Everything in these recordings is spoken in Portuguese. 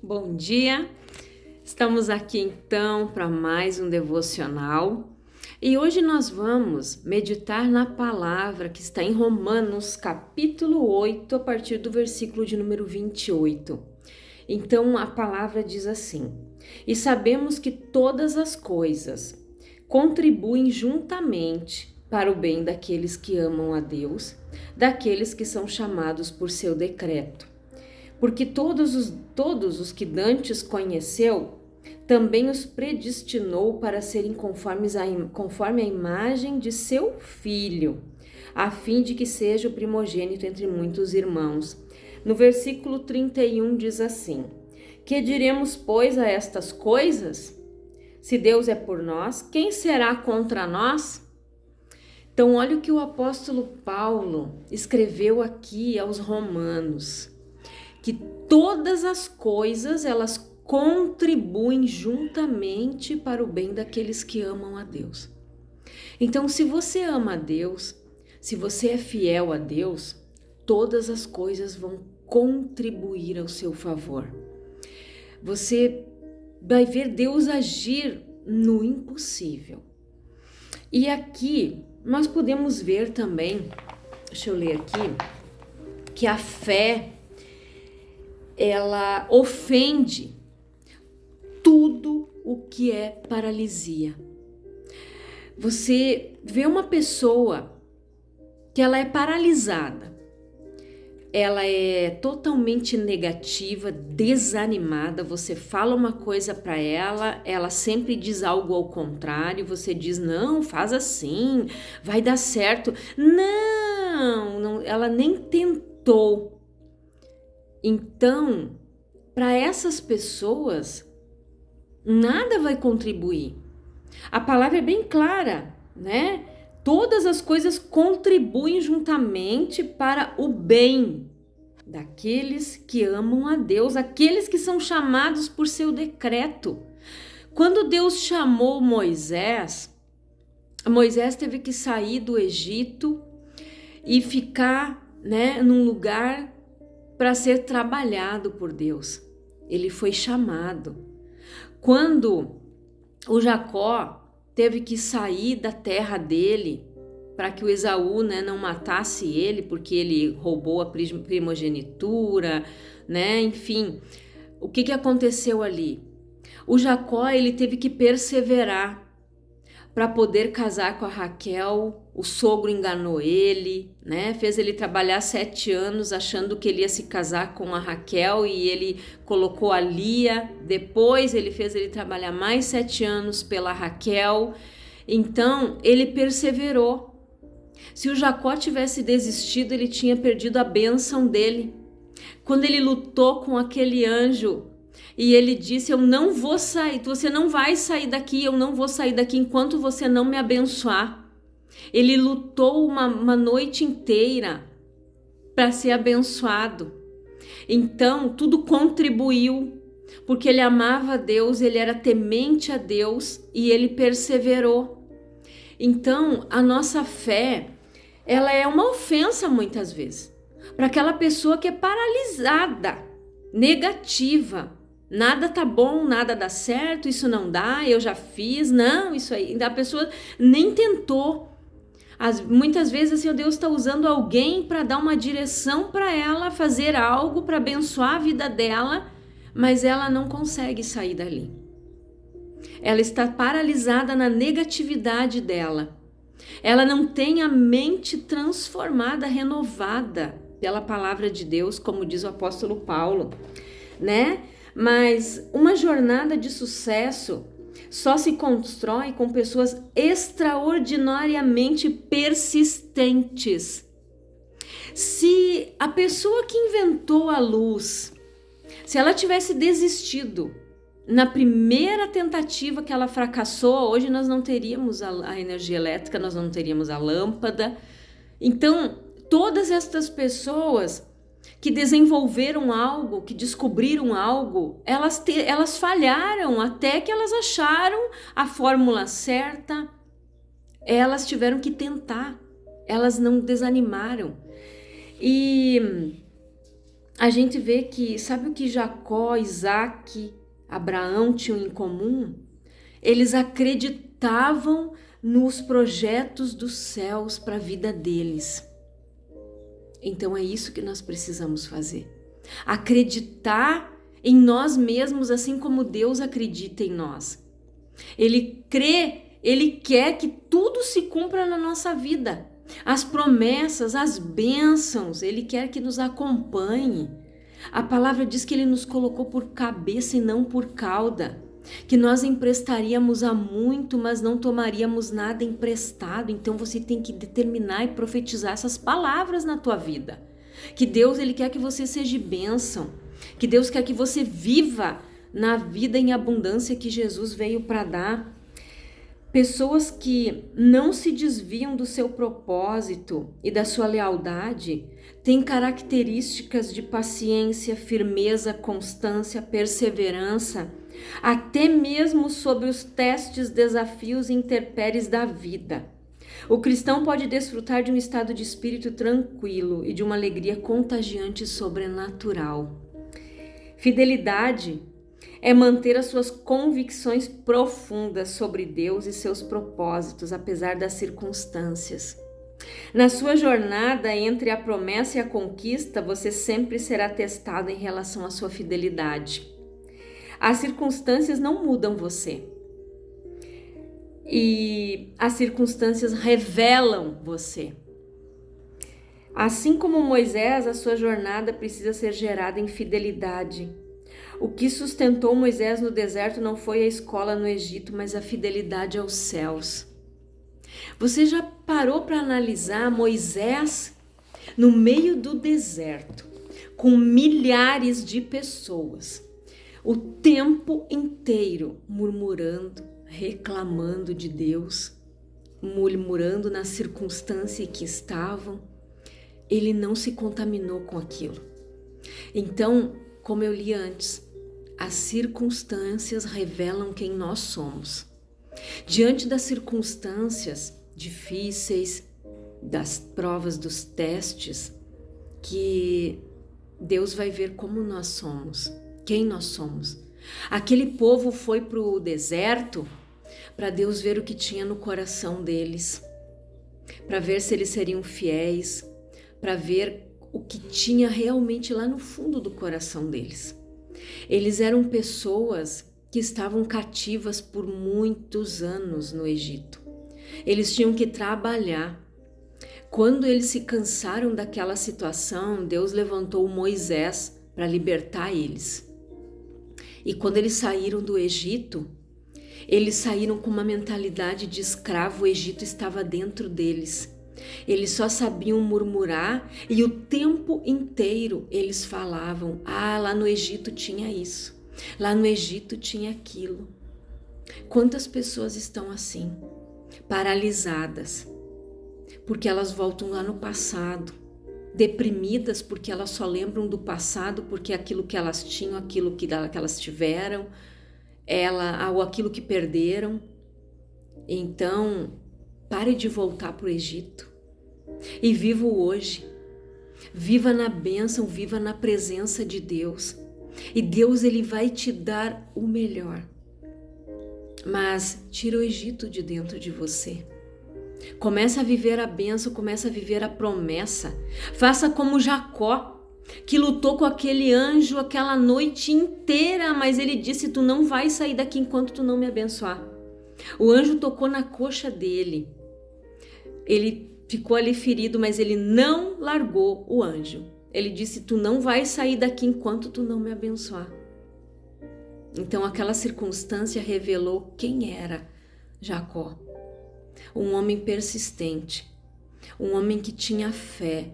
Bom dia, estamos aqui então para mais um devocional e hoje nós vamos meditar na palavra que está em Romanos capítulo 8, a partir do versículo de número 28. Então a palavra diz assim: E sabemos que todas as coisas contribuem juntamente para o bem daqueles que amam a Deus, daqueles que são chamados por seu decreto. Porque todos os que dantes conheceu, também os predestinou para serem conforme a imagem de seu Filho, a fim de que seja o primogênito entre muitos irmãos. No versículo 31 diz assim: Que diremos, pois, a estas coisas? Se Deus é por nós, quem será contra nós? Então, olha o que o apóstolo Paulo escreveu aqui aos Romanos, que todas as coisas elas contribuem juntamente para o bem daqueles que amam a Deus. Então, se você ama a Deus, se você é fiel a Deus, todas as coisas vão contribuir ao seu favor. Você vai ver Deus agir no impossível. E aqui nós podemos ver também, deixa eu ler aqui, que a fé ela ofende tudo o que é paralisia. Você vê uma pessoa que ela é paralisada, ela é totalmente negativa, desanimada, você fala uma coisa para ela, ela sempre diz algo ao contrário, você diz, não, faz assim, vai dar certo. Não, ela nem tentou. Então, para essas pessoas, nada vai contribuir. A palavra é bem clara, né? Todas as coisas contribuem juntamente para o bem daqueles que amam a Deus, aqueles que são chamados por seu decreto. Quando Deus chamou Moisés teve que sair do Egito e ficar, né, num lugar para ser trabalhado por Deus. Ele foi chamado. Quando o Jacó teve que sair da terra dele para que o Esaú, né, não matasse ele, porque ele roubou a primogenitura, né? Enfim, o que aconteceu ali? O Jacó, ele teve que perseverar para poder casar com a Raquel. O sogro enganou ele, né? Fez ele trabalhar 7 anos achando que ele ia se casar com a Raquel e ele colocou a Lia. Depois ele fez ele trabalhar mais 7 anos pela Raquel. Então ele perseverou. Se o Jacó tivesse desistido, ele tinha perdido a bênção dele. Quando ele lutou com aquele anjo e ele disse, eu não vou sair, você não vai sair daqui, eu não vou sair daqui enquanto você não me abençoar. Ele lutou uma noite inteira para ser abençoado. Então, tudo contribuiu, porque ele amava a Deus, ele era temente a Deus e ele perseverou. Então, a nossa fé, ela é uma ofensa muitas vezes para aquela pessoa que é paralisada, negativa. Nada tá bom, nada dá certo, isso não dá, eu já fiz, não, isso aí. A pessoa nem tentou. Muitas vezes assim, Deus está usando alguém para dar uma direção para ela, fazer algo para abençoar a vida dela, mas ela não consegue sair dali. Ela está paralisada na negatividade dela. Ela não tem a mente transformada, renovada pela palavra de Deus, como diz o apóstolo Paulo, né? Mas uma jornada de sucesso só se constrói com pessoas extraordinariamente persistentes. Se a pessoa que inventou a luz, se ela tivesse desistido na primeira tentativa que ela fracassou, hoje nós não teríamos a energia elétrica, nós não teríamos a lâmpada. Então, todas estas pessoas que desenvolveram algo, que descobriram algo, elas falharam até que elas acharam a fórmula certa. Elas tiveram que tentar, elas não desanimaram. E a gente vê que, sabe o que Jacó, Isaac, Abraão tinham em comum? Eles acreditavam nos projetos dos céus para a vida deles. Então é isso que nós precisamos fazer. Acreditar em nós mesmos, assim como Deus acredita em nós. Ele crê, Ele quer que tudo se cumpra na nossa vida. As promessas, as bênçãos, Ele quer que nos acompanhe. A palavra diz que Ele nos colocou por cabeça e não por cauda. Que nós emprestaríamos a muito, mas não tomaríamos nada emprestado. Então você tem que determinar e profetizar essas palavras na tua vida. Que Deus, Ele quer que você seja bênção. Que Deus quer que você viva na vida em abundância que Jesus veio para dar. Pessoas que não se desviam do seu propósito e da sua lealdade têm características de paciência, firmeza, constância, perseverança, até mesmo sob os testes, desafios e intempéries da vida. O cristão pode desfrutar de um estado de espírito tranquilo e de uma alegria contagiante e sobrenatural. Fidelidade é manter as suas convicções profundas sobre Deus e seus propósitos, apesar das circunstâncias. Na sua jornada entre a promessa e a conquista, você sempre será testado em relação à sua fidelidade. As circunstâncias não mudam você. E as circunstâncias revelam você. Assim como Moisés, a sua jornada precisa ser gerada em fidelidade. O que sustentou Moisés no deserto não foi a escola no Egito, mas a fidelidade aos céus. Você já parou para analisar Moisés no meio do deserto, com milhares de pessoas, o tempo inteiro murmurando, reclamando de Deus, murmurando na circunstância em que estavam? Ele não se contaminou com aquilo. Então, como eu li antes, as circunstâncias revelam quem nós somos. Diante das circunstâncias difíceis, das provas, dos testes, que Deus vai ver como nós somos, quem nós somos. Aquele povo foi para o deserto para Deus ver o que tinha no coração deles, para ver se eles seriam fiéis, para ver o que tinha realmente lá no fundo do coração deles. Eles eram pessoas que estavam cativas por muitos anos no Egito. Eles tinham que trabalhar. Quando eles se cansaram daquela situação, Deus levantou Moisés para libertar eles. E quando eles saíram do Egito, eles saíram com uma mentalidade de escravo. O Egito estava dentro deles. Eles só sabiam murmurar e o tempo inteiro eles falavam: ah, lá no Egito tinha isso, lá no Egito tinha aquilo. Quantas pessoas estão assim, paralisadas, porque elas voltam lá no passado, deprimidas porque elas só lembram do passado, porque aquilo que elas tinham, aquilo que elas tiveram, ou aquilo que perderam. Então, pare de voltar para o Egito e viva o hoje. Viva na bênção, viva na presença de Deus. E Deus, Ele vai te dar o melhor. Mas tira o Egito de dentro de você. Começa a viver a bênção, começa a viver a promessa. Faça como Jacó, que lutou com aquele anjo aquela noite inteira, mas ele disse: tu não vai sair daqui enquanto tu não me abençoar. O anjo tocou na coxa dele. Ele ficou ali ferido, mas ele não largou o anjo. Ele disse: tu não vai sair daqui enquanto tu não me abençoar. Então aquela circunstância revelou quem era Jacó. Um homem persistente, um homem que tinha fé,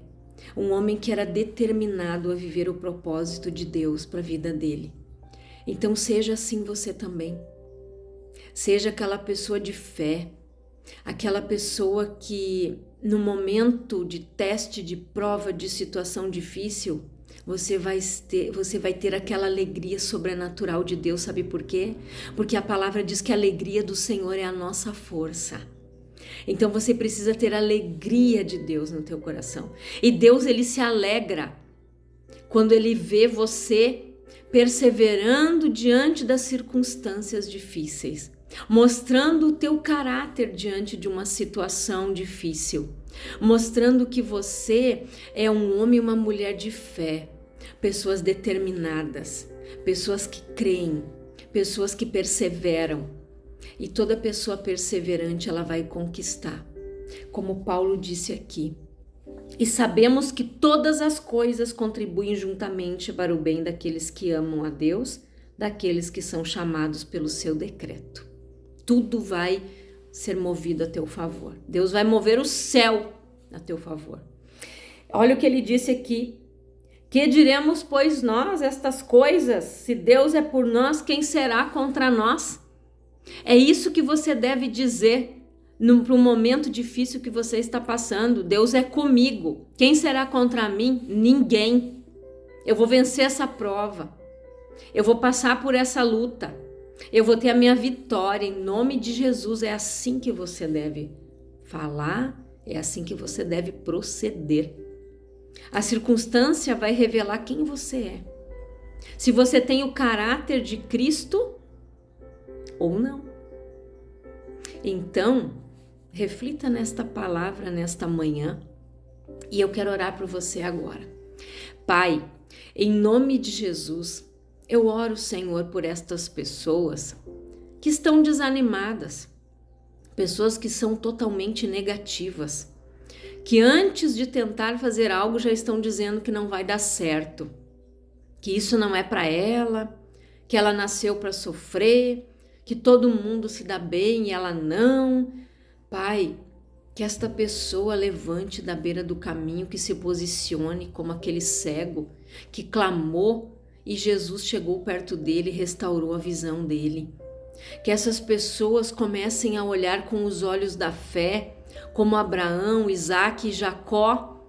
um homem que era determinado a viver o propósito de Deus para a vida dele. Então seja assim você também. Seja aquela pessoa de fé, aquela pessoa que no momento de teste, de prova, de situação difícil, você vai ter aquela alegria sobrenatural de Deus. Sabe por quê? Porque a palavra diz que a alegria do Senhor é a nossa força. Então você precisa ter a alegria de Deus no teu coração. E Deus, Ele se alegra quando Ele vê você perseverando diante das circunstâncias difíceis, mostrando o teu caráter diante de uma situação difícil, mostrando que você é um homem e uma mulher de fé, pessoas determinadas, pessoas que creem, pessoas que perseveram. E toda pessoa perseverante ela vai conquistar, como Paulo disse aqui. E sabemos que todas as coisas contribuem juntamente para o bem daqueles que amam a Deus, daqueles que são chamados pelo seu decreto. Tudo vai ser movido a teu favor. Deus vai mover o céu a teu favor. Olha o que ele disse aqui. Que diremos, pois, nós estas coisas? Se Deus é por nós, quem será contra nós? É isso que você deve dizer para um momento difícil que você está passando. Deus é comigo. Quem será contra mim? Ninguém. Eu vou vencer essa prova. Eu vou passar por essa luta. Eu vou ter a minha vitória em nome de Jesus. É assim que você deve falar, é assim que você deve proceder. A circunstância vai revelar quem você é. Se você tem o caráter de Cristo ou não. Então, reflita nesta palavra, nesta manhã, e eu quero orar por você agora. Pai, em nome de Jesus, eu oro, Senhor, por estas pessoas que estão desanimadas, pessoas que são totalmente negativas, que antes de tentar fazer algo já estão dizendo que não vai dar certo, que isso não é para ela, que ela nasceu para sofrer, que todo mundo se dá bem e ela não. Pai, que esta pessoa levante da beira do caminho, que se posicione como aquele cego que clamou e Jesus chegou perto dele e restaurou a visão dele. Que essas pessoas comecem a olhar com os olhos da fé, como Abraão, Isaque e Jacó.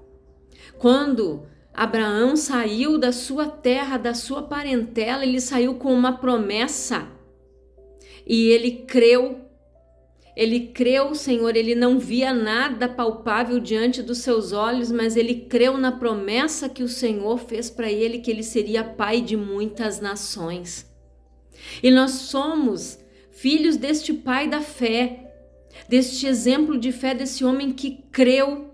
Quando Abraão saiu da sua terra, da sua parentela, ele saiu com uma promessa e ele creu. Ele creu, Senhor, ele não via nada palpável diante dos seus olhos, mas ele creu na promessa que o Senhor fez para ele, que ele seria pai de muitas nações. E nós somos filhos deste pai da fé, deste exemplo de fé, desse homem que creu,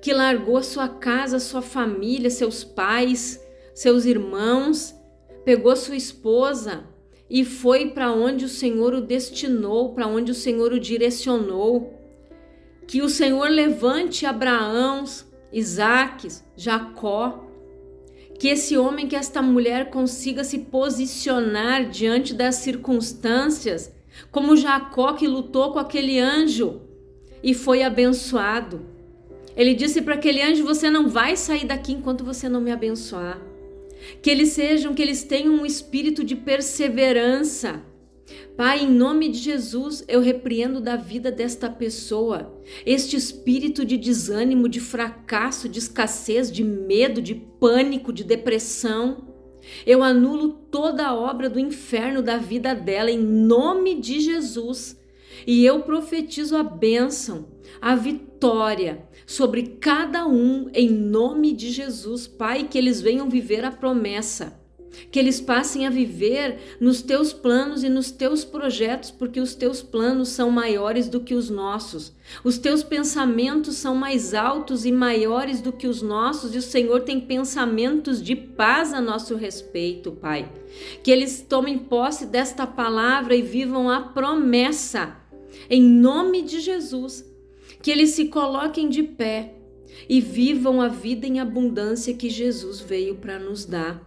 que largou sua casa, sua família, seus pais, seus irmãos, pegou sua esposa e foi para onde o Senhor o destinou, para onde o Senhor o direcionou. Que o Senhor levante Abraão, Isaque, Jacó, que esse homem, que esta mulher consiga se posicionar diante das circunstâncias, como Jacó, que lutou com aquele anjo e foi abençoado. Ele disse para aquele anjo: você não vai sair daqui enquanto você não me abençoar. Que eles tenham um espírito de perseverança. Pai, em nome de Jesus, eu repreendo da vida desta pessoa este espírito de desânimo, de fracasso, de escassez, de medo, de pânico, de depressão. Eu anulo toda a obra do inferno da vida dela em nome de Jesus. E eu profetizo a bênção, a vitória sobre cada um em nome de Jesus. Pai, que eles venham viver a promessa, que eles passem a viver nos teus planos e nos teus projetos, porque os teus planos são maiores do que os nossos. Os teus pensamentos são mais altos e maiores do que os nossos, e o Senhor tem pensamentos de paz a nosso respeito, Pai. Que eles tomem posse desta palavra e vivam a promessa, em nome de Jesus. Que eles se coloquem de pé e vivam a vida em abundância que Jesus veio para nos dar.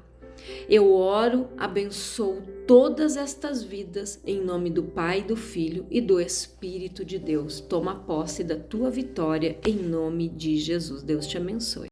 Eu oro, abençoo todas estas vidas em nome do Pai, do Filho e do Espírito de Deus. Toma posse da tua vitória em nome de Jesus. Deus te abençoe.